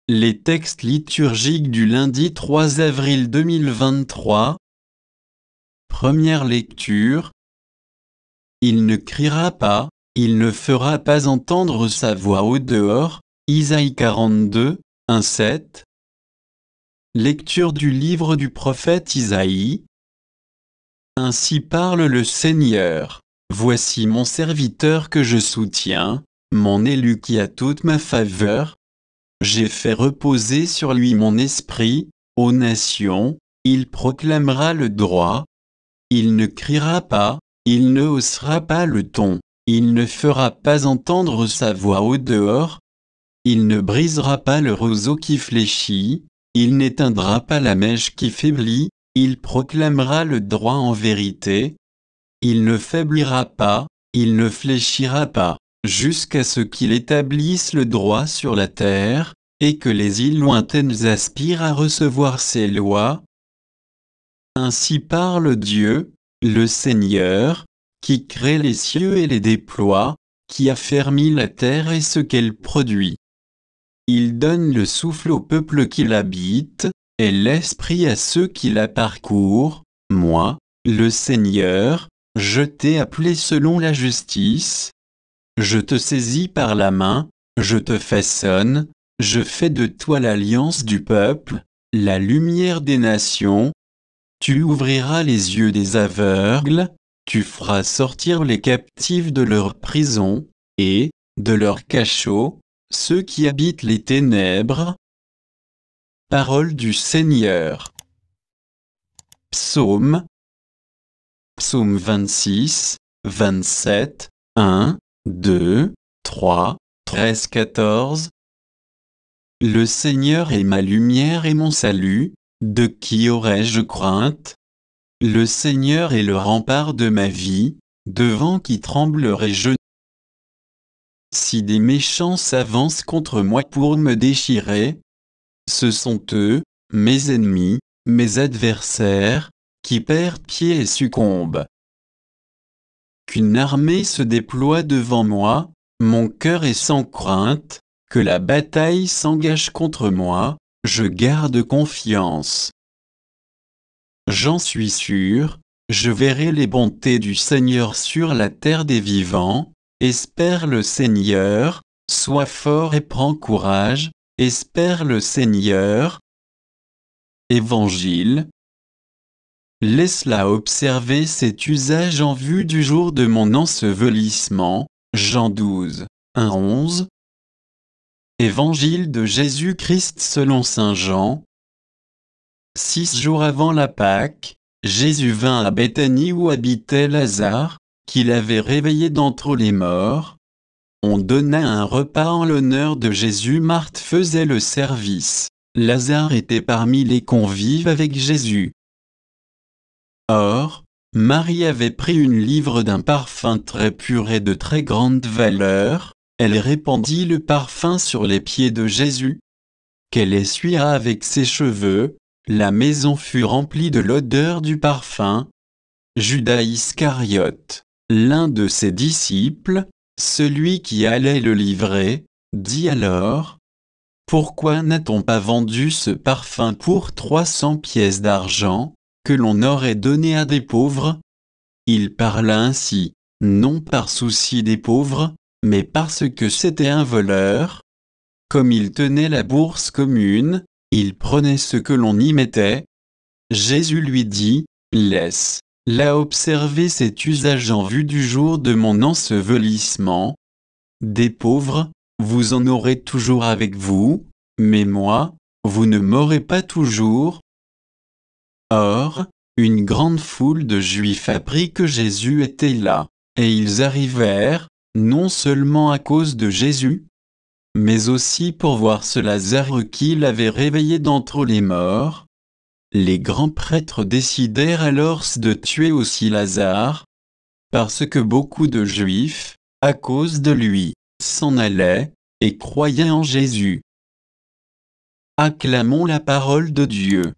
Les textes liturgiques du lundi 3 avril 2023. Première lecture. Il ne criera pas, il ne fera pas entendre sa voix au dehors. Isaïe 42, 1-7. Lecture du livre du prophète Isaïe. Ainsi parle le Seigneur. Voici mon serviteur que je soutiens, mon élu qui a toute ma faveur. J'ai fait reposer sur lui mon esprit. Aux nations, il proclamera le droit. Il ne criera pas, il ne haussera pas le ton, il ne fera pas entendre sa voix au dehors. Il ne brisera pas le roseau qui fléchit, il n'éteindra pas la mèche qui faiblit, il proclamera le droit en vérité. Il ne faiblira pas, il ne fléchira pas, jusqu'à ce qu'il établisse le droit sur la terre, et que les îles lointaines aspirent à recevoir ses lois. Ainsi parle Dieu, le Seigneur, qui crée les cieux et les déploie, qui affermit la terre et ce qu'elle produit. Il donne le souffle au peuple qui l'habite, et l'esprit à ceux qui la parcourent. Moi, le Seigneur, je t'ai appelé selon la justice. Je te saisis par la main, je te façonne, je fais de toi l'alliance du peuple, la lumière des nations. Tu ouvriras les yeux des aveugles, tu feras sortir les captifs de leur prison, et, de leur cachot, ceux qui habitent les ténèbres. Parole du Seigneur. Psaume 26, 27, 1, 2, 3, 13, 14. Le Seigneur est ma lumière et mon salut, de qui aurais-je crainte? Le Seigneur est le rempart de ma vie, devant qui tremblerais-je? Si des méchants s'avancent contre moi pour me déchirer, ce sont eux, mes ennemis, mes adversaires, qui perdent pied et succombent. Qu'une armée se déploie devant moi, mon cœur est sans crainte, que la bataille s'engage contre moi, je garde confiance. J'en suis sûr, je verrai les bontés du Seigneur sur la terre des vivants. Espère le Seigneur, sois fort et prends courage, espère le Seigneur. Évangile. Laisse-la observer cet usage en vue du jour de mon ensevelissement. Jean 12, 1-11. Évangile de Jésus-Christ selon saint Jean. 6 jours avant la Pâque, Jésus vint à Béthanie où habitait Lazare, qu'il avait réveillé d'entre les morts. On donna un repas en l'honneur de Jésus. Marthe faisait le service. Lazare était parmi les convives avec Jésus. Or, Marie avait pris une livre d'un parfum très pur et de très grande valeur. Elle répandit le parfum sur les pieds de Jésus, qu'elle essuya avec ses cheveux. La maison fut remplie de l'odeur du parfum. Judas Iscariote, l'un de ses disciples, celui qui allait le livrer, dit alors: Pourquoi n'a-t-on pas vendu ce parfum pour 300 pièces d'argent, que l'on aurait donné à des pauvres? Il parla ainsi, non par souci des pauvres, mais parce que c'était un voleur. Comme il tenait la bourse commune, il prenait ce que l'on y mettait. Jésus lui dit: Laisse-la observer cet usage en vue du jour de mon ensevelissement. Des pauvres, vous en aurez toujours avec vous, mais moi, vous ne m'aurez pas toujours. Or, une grande foule de Juifs apprit que Jésus était là, et ils arrivèrent, non seulement à cause de Jésus, mais aussi pour voir ce Lazare qu'il avait réveillé d'entre les morts. Les grands prêtres décidèrent alors de tuer aussi Lazare, parce que beaucoup de Juifs, à cause de lui, s'en allaient, et croyaient en Jésus. Acclamons la parole de Dieu.